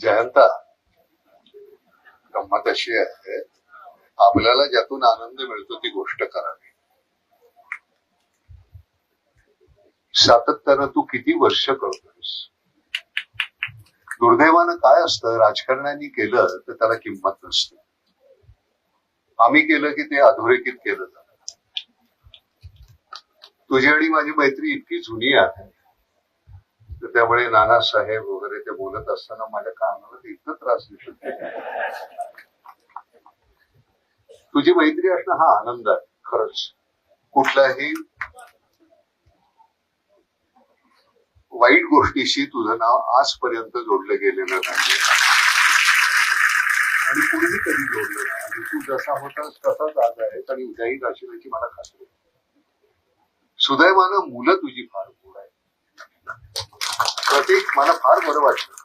जयंता, गंमत अशी आहे, आपल्याला ज्यातून आनंद मिळतो ती गोष्ट करावी. सातत्यानं तू किती वर्ष करतोस. दुर्दैवानं काय असतं, राजकारण्यांनी केलं तर त्याला किंमत नसते. आम्ही केलं की ते अधोरेखित केलं जातं. तुझी आणि माझी मैत्री इतकी जुनी आहे, तर त्यामुळे नानासाहेब वगैरे ते बोलत असताना माझ्या कानाला इतकं त्रास देत होते. तुझी मैत्री असणं हा आनंद आहे खरंच. कुठल्याही वाईट गोष्टीशी तुझं नाव आजपर्यंत जोडलं गेलेलं नाही आणि पुढेही कधी जोडलं नाही. आणि तू जसा होतास तसाच आज आहेस आणि उद्याही राशील याची मला खात्री. सुदैवानं मुलं तुझी फार गोड आहेत. प्रतीक, मला फार बरं वाटलं